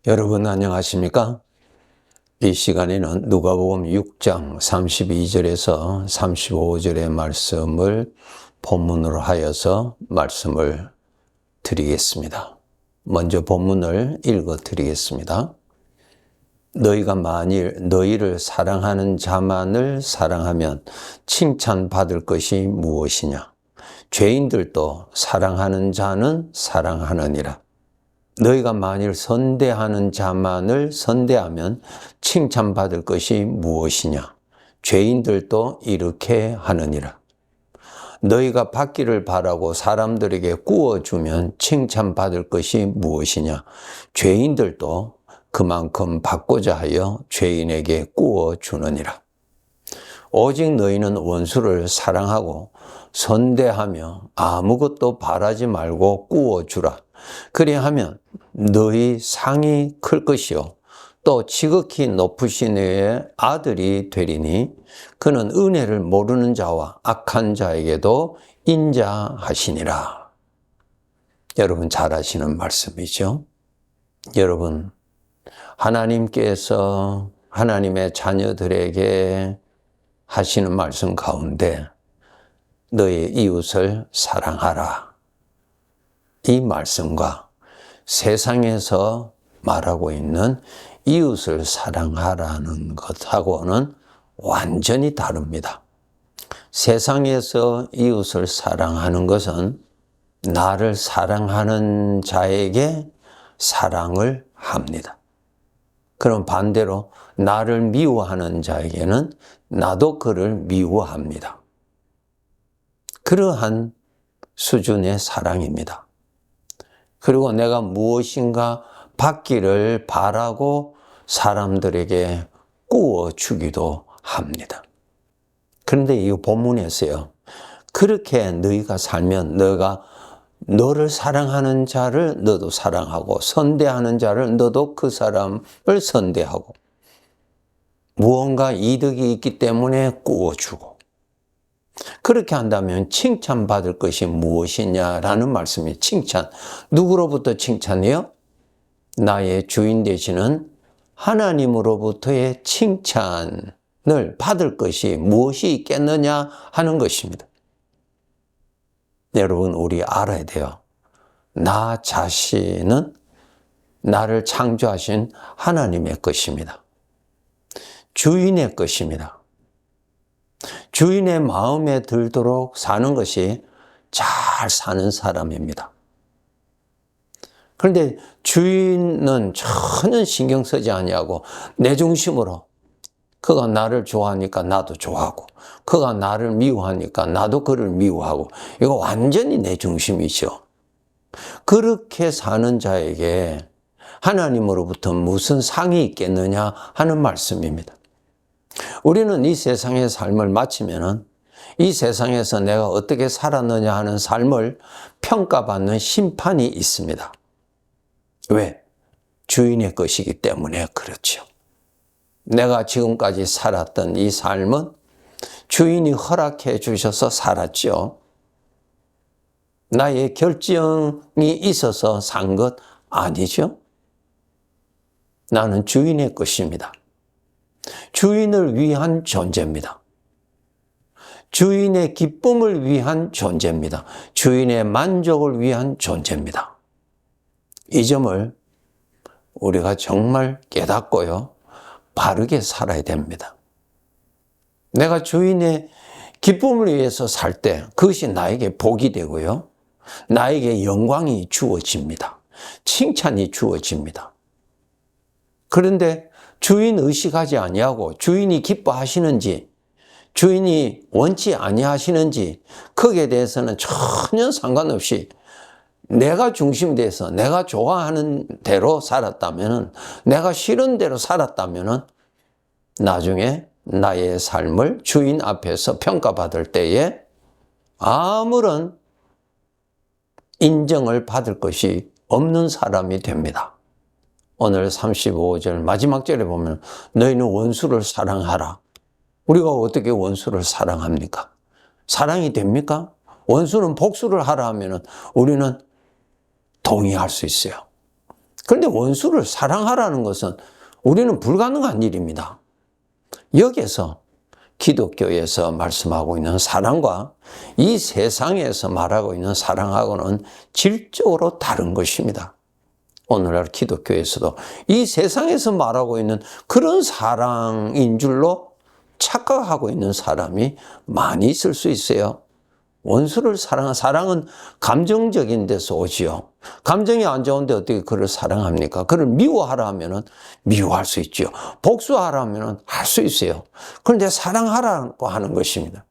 여러분 안녕하십니까? 이 시간에는 누가복음 6장 32절에서 35절의 말씀을 본문으로 하여서 말씀을 드리겠습니다. 먼저 본문을 읽어 드리겠습니다. 너희가 만일 너희를 사랑하는 자만을 사랑하면 칭찬받을 것이 무엇이냐? 죄인들도 사랑하는 자는 사랑하느니라. 너희가 만일 선대하는 자만을 선대하면 칭찬받을 것이 무엇이냐? 죄인들도 이렇게 하느니라. 너희가 받기를 바라고 사람들에게 구워주면 칭찬받을 것이 무엇이냐? 죄인들도 그만큼 받고자 하여 죄인에게 구워주느니라. 오직 너희는 원수를 사랑하고 선대하며 아무것도 바라지 말고 구워주라. 그리하면 너희 상이 클 것이요 또 지극히 높으신 이의 아들이 되리니 그는 은혜를 모르는 자와 악한 자에게도 인자하시니라. 여러분 잘 아시는 말씀이죠. 여러분 하나님께서 하나님의 자녀들에게 하시는 말씀 가운데 너희 이웃을 사랑하라. 이 말씀과 세상에서 말하고 있는 이웃을 사랑하라는 것하고는 완전히 다릅니다. 세상에서 이웃을 사랑하는 것은 나를 사랑하는 자에게 사랑을 합니다. 그럼 반대로 나를 미워하는 자에게는 나도 그를 미워합니다. 그러한 수준의 사랑입니다. 그리고 내가 무엇인가 받기를 바라고 사람들에게 구워주기도 합니다. 그런데 이 본문에서요, 그렇게 너희가 살면 너를 사랑하는 자를 너도 사랑하고 선대하는 자를 너도 그 사람을 선대하고 무언가 이득이 있기 때문에 구워주고 그렇게 한다면 칭찬받을 것이 무엇이냐라는 말씀이 칭찬. 누구로부터 칭찬이요? 나의 주인 되시는 하나님으로부터의 칭찬을 받을 것이 무엇이 있겠느냐 하는 것입니다. 여러분 우리 알아야 돼요. 나 자신은 나를 창조하신 하나님의 것입니다. 주인의 것입니다. 주인의 마음에 들도록 사는 것이 잘 사는 사람입니다. 그런데 주인은 전혀 신경 쓰지 아니하고 내 중심으로 그가 나를 좋아하니까 나도 좋아하고 그가 나를 미워하니까 나도 그를 미워하고 이거 완전히 내 중심이죠. 그렇게 사는 자에게 하나님으로부터 무슨 상이 있겠느냐 하는 말씀입니다. 우리는 이 세상의 삶을 마치면은 이 세상에서 내가 어떻게 살았느냐 하는 삶을 평가받는 심판이 있습니다. 왜? 주인의 것이기 때문에 그렇죠. 내가 지금까지 살았던 이 삶은 주인이 허락해 주셔서 살았죠. 나의 결정이 있어서 산 것 아니죠. 나는 주인의 것입니다. 주인을 위한 존재입니다. 주인의 기쁨을 위한 존재입니다. 주인의 만족을 위한 존재입니다. 이 점을 우리가 정말 깨닫고요, 바르게 살아야 됩니다. 내가 주인의 기쁨을 위해서 살 때 그것이 나에게 복이 되고요, 나에게 영광이 주어집니다. 칭찬이 주어집니다. 그런데 주인 의식하지 아니하고 주인이 기뻐하시는지 주인이 원치 아니하시는지 거기에 대해서는 전혀 상관없이 내가 중심이 돼서 내가 좋아하는 대로 살았다면, 내가 싫은 대로 살았다면 나중에 나의 삶을 주인 앞에서 평가받을 때에 아무런 인정을 받을 것이 없는 사람이 됩니다. 오늘 35절 마지막 절에 보면 너희는 원수를 사랑하라. 우리가 어떻게 원수를 사랑합니까? 사랑이 됩니까? 원수는 복수를 하라 하면 우리는 동의할 수 있어요. 그런데 원수를 사랑하라는 것은 우리는 불가능한 일입니다. 여기에서 기독교에서 말씀하고 있는 사랑과 이 세상에서 말하고 있는 사랑하고는 질적으로 다른 것입니다. 오늘날 기독교에서도 이 세상에서 말하고 있는 그런 사랑인 줄로 착각하고 있는 사람이 많이 있을 수 있어요. 원수를 사랑은 감정적인 데서 오지요. 감정이 안 좋은데 어떻게 그를 사랑합니까? 그를 미워하라 하면은 미워할 수 있죠. 복수하라 하면은 할 수 있어요. 그런데 사랑하라고 하는 것입니다.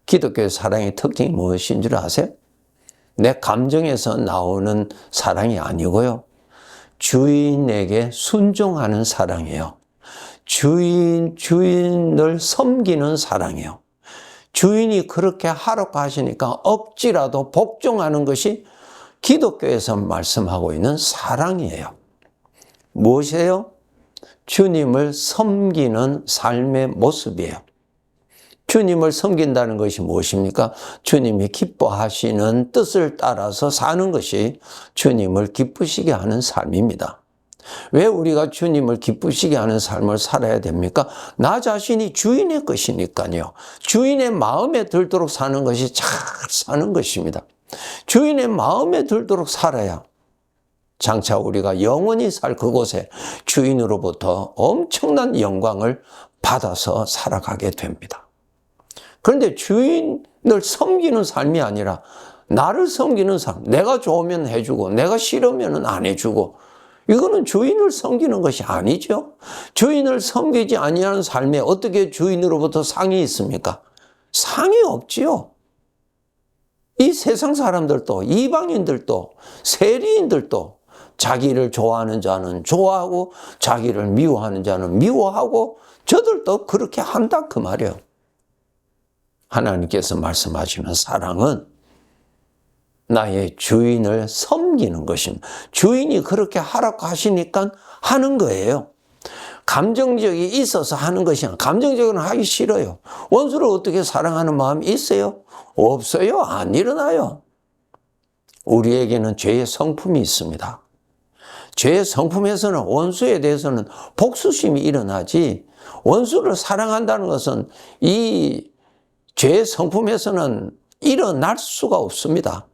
기독교의 사랑의 특징이 무엇인 줄 아세요? 내 감정에서 나오는 사랑이 아니고요. 주인에게 순종하는 사랑이에요. 주인을 섬기는 사랑이에요. 주인이 그렇게 하라고 하시니까 억지라도 복종하는 것이 기독교에서 말씀하고 있는 사랑이에요. 무엇이에요? 주님을 섬기는 삶의 모습이에요. 주님을 섬긴다는 것이 무엇입니까? 주님이 기뻐하시는 뜻을 따라서 사는 것이 주님을 기쁘시게 하는 삶입니다. 왜 우리가 주님을 기쁘시게 하는 삶을 살아야 됩니까? 나 자신이 주인의 것이니까요. 주인의 마음에 들도록 사는 것이 잘 사는 것입니다. 주인의 마음에 들도록 살아야 장차 우리가 영원히 살 그곳에 주인으로부터 엄청난 영광을 받아서 살아가게 됩니다. 그런데 주인을 섬기는 삶이 아니라 나를 섬기는 삶, 내가 좋으면 해주고 내가 싫으면 안 해주고, 이거는 주인을 섬기는 것이 아니죠. 주인을 섬기지 아니하는 삶에 어떻게 주인으로부터 상이 있습니까? 상이 없지요. 이 세상 사람들도, 이방인들도, 세리인들도 자기를 좋아하는 자는 좋아하고 자기를 미워하는 자는 미워하고 저들도 그렇게 한다 그 말이에요. 하나님께서 말씀하시는 사랑은 나의 주인을 섬기는 것입니다. 주인이 그렇게 하라고 하시니까 하는 거예요. 감정적이 있어서 하는 것이 아니라, 감정적으로는 하기 싫어요. 원수를 어떻게 사랑하는 마음이 있어요? 없어요. 안 일어나요. 우리에게는 죄의 성품이 있습니다. 죄의 성품에서는 원수에 대해서는 복수심이 일어나지, 원수를 사랑한다는 것은 이 죄의 성품에서는 일어날 수가 없습니다.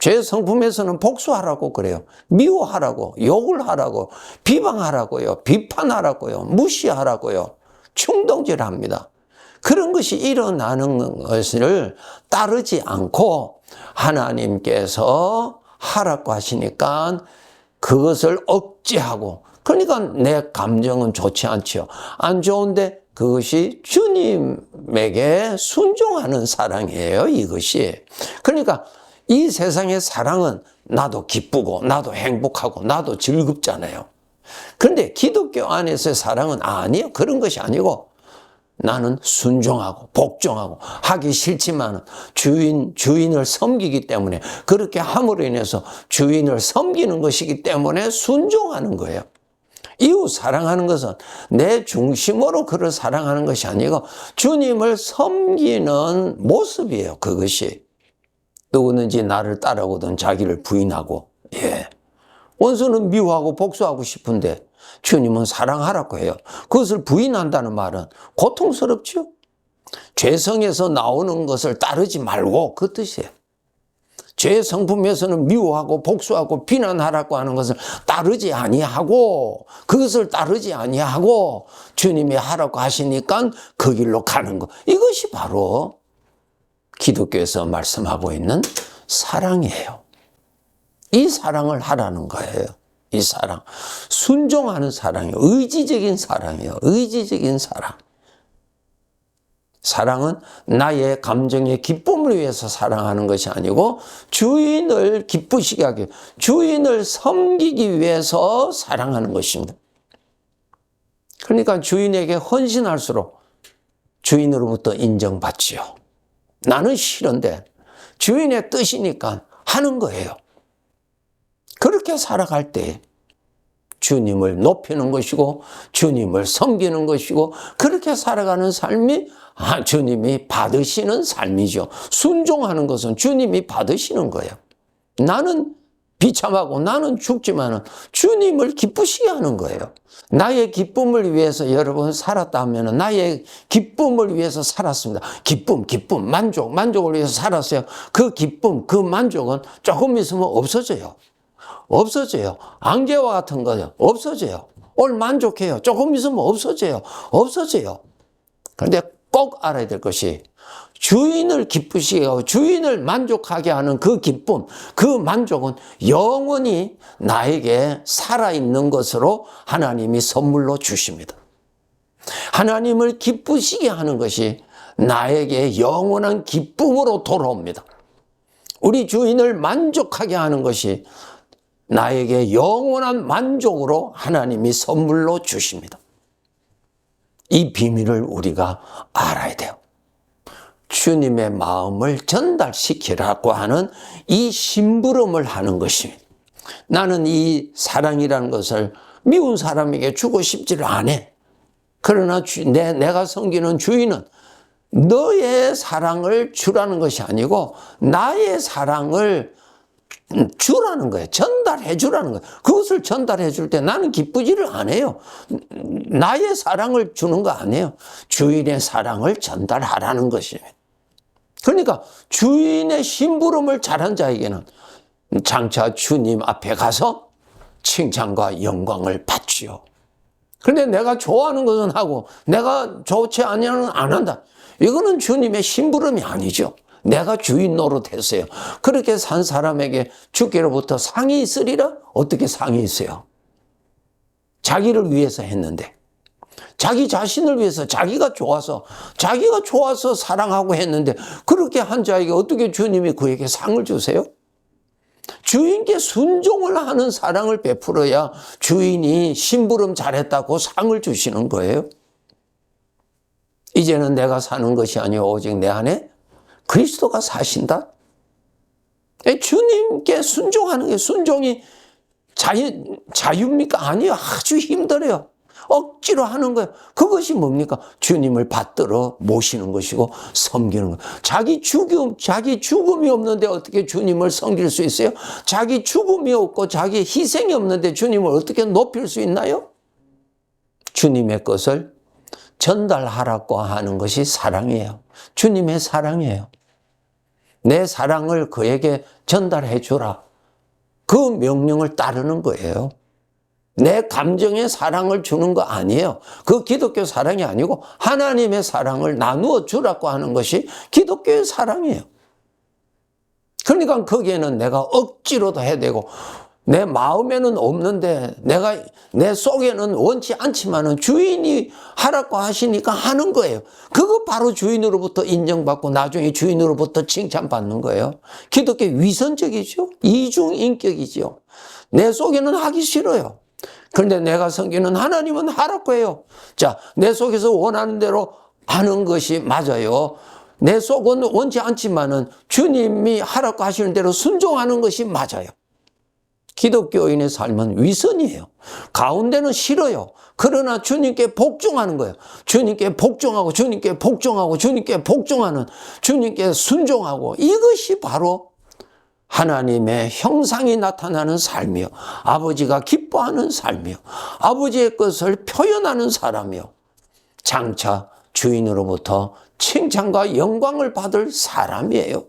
죄의 성품에서는 복수하라고 그래요. 미워하라고, 욕을 하라고, 비방하라고요, 비판하라고요, 무시하라고요, 충동질합니다. 그런 것이 일어나는 것을 따르지 않고 하나님께서 하라고 하시니까 그것을 억제하고, 그러니까 내 감정은 좋지 않지요. 안 좋은데 그것이 주님에게 순종하는 사랑이에요, 이것이. 그러니까 이 세상의 사랑은 나도 기쁘고 나도 행복하고 나도 즐겁잖아요. 그런데 기독교 안에서의 사랑은 아니에요. 그런 것이 아니고 나는 순종하고 복종하고 하기 싫지만 주인을 섬기기 때문에, 그렇게 함으로 인해서 주인을 섬기는 것이기 때문에 순종하는 거예요. 이웃 사랑하는 것은 내 중심으로 그를 사랑하는 것이 아니고 주님을 섬기는 모습이에요. 그것이. 누구든지 나를 따라오든 자기를 부인하고, 원수는 미워하고 복수하고 싶은데 주님은 사랑하라고 해요. 그것을 부인한다는 말은 고통스럽죠. 죄성에서 나오는 것을 따르지 말고 그 뜻이에요. 죄 성품에서는 미워하고 복수하고 비난하라고 하는 것을 따르지 아니하고, 그것을 따르지 아니하고 주님이 하라고 하시니까 그 길로 가는 것, 이것이 바로 기독교에서 말씀하고 있는 사랑이에요. 이 사랑을 하라는 거예요. 이 사랑, 순종하는 사랑이에요. 의지적인 사랑이에요. 의지적인 사랑. 사랑은 나의 감정의 기쁨을 위해서 사랑하는 것이 아니고 주인을 기쁘시게 하기, 주인을 섬기기 위해서 사랑하는 것입니다. 그러니까 주인에게 헌신할수록 주인으로부터 인정받지요. 나는 싫은데 주인의 뜻이니까 하는 거예요. 그렇게 살아갈 때 주님을 높이는 것이고 주님을 섬기는 것이고, 그렇게 살아가는 삶이 주님이 받으시는 삶이죠. 순종하는 것은 주님이 받으시는 거예요. 나는 비참하고 나는 죽지만은 주님을 기쁘시게 하는 거예요. 나의 기쁨을 위해서 여러분 살았다 하면은 나의 기쁨을 위해서 살았습니다. 기쁨, 만족을 위해서 살았어요. 그 기쁨, 그 만족은 조금 있으면 없어져요. 안개와 같은 거요. 없어져요. 오늘 만족해요. 조금 있으면 없어져요. 그런데 꼭 알아야 될 것이 주인을 기쁘시게 하고 주인을 만족하게 하는 그 기쁨, 그 만족은 영원히 나에게 살아있는 것으로 하나님이 선물로 주십니다. 하나님을 기쁘시게 하는 것이 나에게 영원한 기쁨으로 돌아옵니다. 우리 주인을 만족하게 하는 것이 나에게 영원한 만족으로 하나님이 선물로 주십니다. 이 비밀을 우리가 알아야 돼요. 주님의 마음을 전달시키라고 하는 이 심부름을 하는 것입니다. 나는 이 사랑이라는 것을 미운 사람에게 주고 싶지를 않아. 그러나 내가 섬기는 주인은 너의 사랑을 주라는 것이 아니고 나의 사랑을 주라는 거예요. 전달해 주라는 거예요. 그것을 전달해 줄 때 나는 기쁘지를 않아요. 나의 사랑을 주는 거 아니에요. 주인의 사랑을 전달하라는 것입니다. 그러니까 주인의 심부름을 잘한 자에게는 장차 주님 앞에 가서 칭찬과 영광을 받지요. 그런데 내가 좋아하는 것은 하고 내가 좋지 않으면 안 한다. 이거는 주님의 심부름이 아니죠. 내가 주인 노릇했어요. 그렇게 산 사람에게 주께로부터 상이 있으리라? 어떻게 상이 있어요? 자기를 위해서 했는데, 자기 자신을 위해서 자기가 좋아서 사랑하고 했는데 그렇게 한 자에게 어떻게 주님이 그에게 상을 주세요? 주인께 순종을 하는 사랑을 베풀어야 주인이 심부름 잘했다고 상을 주시는 거예요. 이제는 내가 사는 것이 아니요 오직 내 안에 그리스도가 사신다. 주님께 순종하는 게 순종이 자유입니까? 아니요. 아주 힘들어요. 억지로 하는 거예요. 그것이 뭡니까? 주님을 받들어 모시는 것이고 섬기는 거예요. 자기 죽음이 없는데 어떻게 주님을 섬길 수 있어요? 자기 죽음이 없고 자기 희생이 없는데 주님을 어떻게 높일 수 있나요? 주님의 것을 전달하라고 하는 것이 사랑이에요. 주님의 사랑이에요. 내 사랑을 그에게 전달해 주라. 그 명령을 따르는 거예요. 내 감정에 사랑을 주는 거 아니에요. 그 기독교 사랑이 아니고 하나님의 사랑을 나누어 주라고 하는 것이 기독교의 사랑이에요. 그러니까 거기에는 내가 억지로도 해야 되고 내 마음에는 없는데 내 속에는 원치 않지만은 주인이 하라고 하시니까 하는 거예요. 그거 바로 주인으로부터 인정받고 나중에 주인으로부터 칭찬받는 거예요. 기독교 위선적이죠. 이중인격이죠. 내 속에는 하기 싫어요. 그런데 내가 섬기는 하나님은 하라고 해요. 자, 내 속에서 원하는 대로 하는 것이 맞아요. 내 속은 원치 않지만은 주님이 하라고 하시는 대로 순종하는 것이 맞아요. 기독교인의 삶은 위선이에요. 가운데는 싫어요. 그러나 주님께 복종하는 거예요. 주님께 복종하고 주님께 복종하는 주님께 순종하고 이것이 바로 하나님의 형상이 나타나는 삶이요. 아버지가 기뻐하는 삶이요. 아버지의 것을 표현하는 사람이요. 장차 주인으로부터 칭찬과 영광을 받을 사람이에요.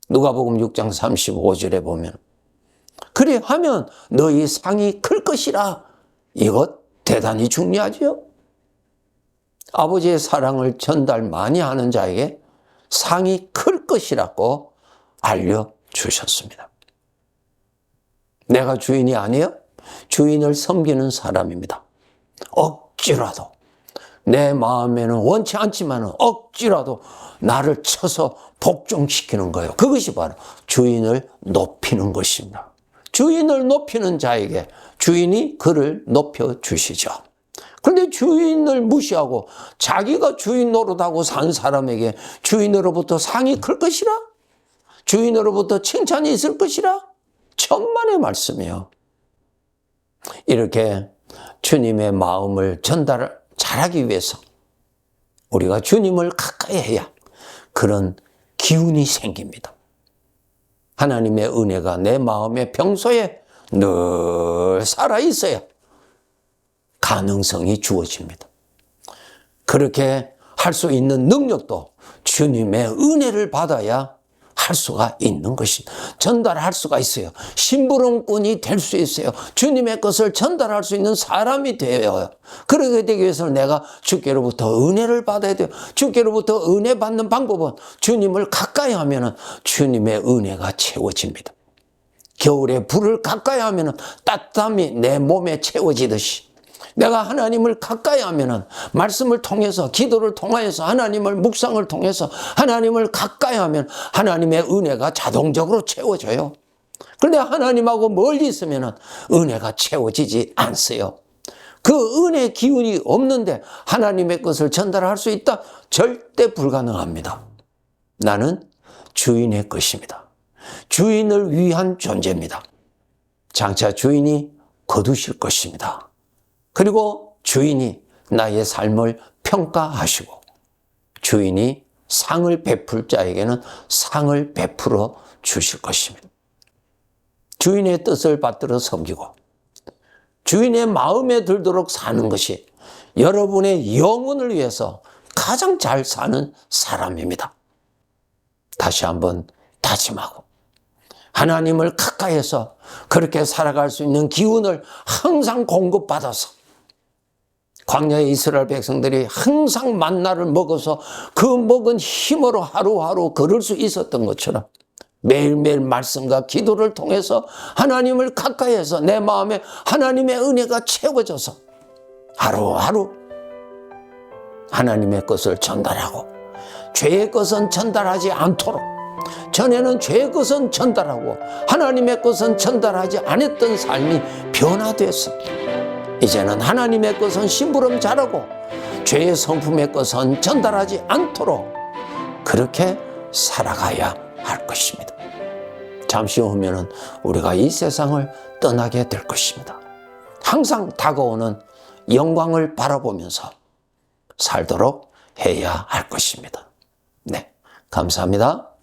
누가복음 6장 35절에 보면 그래 하면 너희 상이 클 것이라. 이것 대단히 중요하죠. 아버지의 사랑을 전달 많이 하는 자에게 상이 클 것이라고 알려주셨습니다. 내가 주인이 아니에요. 주인을 섬기는 사람입니다. 억지라도 내 마음에는 원치 않지만 억지라도 나를 쳐서 복종시키는 거예요. 그것이 바로 주인을 높이는 것입니다. 주인을 높이는 자에게 주인이 그를 높여주시죠. 그런데 주인을 무시하고 자기가 주인 노릇하고 산 사람에게 주인으로부터 상이 클 것이라? 주인으로부터 칭찬이 있을 것이라? 천만의 말씀이에요. 이렇게 주님의 마음을 전달을 잘하기 위해서 우리가 주님을 가까이 해야 그런 기운이 생깁니다. 하나님의 은혜가 내 마음의 평소에 늘 살아있어야 가능성이 주어집니다. 그렇게 할 수 있는 능력도 주님의 은혜를 받아야 할 수가 있는 것입니다. 전달할 수가 있어요. 심부름꾼이 될 수 있어요. 주님의 것을 전달할 수 있는 사람이 되어요. 그러게 되기 위해서는 내가 주께로부터 은혜를 받아야 돼요. 주께로부터 은혜 받는 방법은 주님을 가까이 하면 주님의 은혜가 채워집니다. 겨울에 불을 가까이 하면 따뜻함이 내 몸에 채워지듯이 내가 하나님을 가까이 하면은 말씀을 통해서 기도를 통하여서 하나님을 묵상을 통해서 하나님을 가까이 하면 하나님의 은혜가 자동적으로 채워져요. 그런데 하나님하고 멀리 있으면은 은혜가 채워지지 않어요. 그 은혜 기운이 없는데 하나님의 것을 전달할 수 있다? 절대 불가능합니다. 나는 주인의 것입니다. 주인을 위한 존재입니다. 장차 주인이 거두실 것입니다. 그리고 주인이 나의 삶을 평가하시고 주인이 상을 베풀 자에게는 상을 베풀어 주실 것입니다. 주인의 뜻을 받들어 섬기고 주인의 마음에 들도록 사는 것이 여러분의 영혼을 위해서 가장 잘 사는 사람입니다. 다시 한번 다짐하고 하나님을 가까이해서 그렇게 살아갈 수 있는 기운을 항상 공급받아서 광야의 이스라엘 백성들이 항상 만나를 먹어서 그 먹은 힘으로 하루하루 걸을 수 있었던 것처럼 매일매일 말씀과 기도를 통해서 하나님을 가까이해서 내 마음에 하나님의 은혜가 채워져서 하루하루 하나님의 것을 전달하고 죄의 것은 전달하지 않도록 전에는 죄의 것은 전달하고 하나님의 것은 전달하지 않았던 삶이 변화됐습니다. 이제는 하나님의 것은 심부름 잘하고 죄의 성품의 것은 전달하지 않도록 그렇게 살아가야 할 것입니다. 잠시 후면은 우리가 이 세상을 떠나게 될 것입니다. 항상 다가오는 영광을 바라보면서 살도록 해야 할 것입니다. 네, 감사합니다.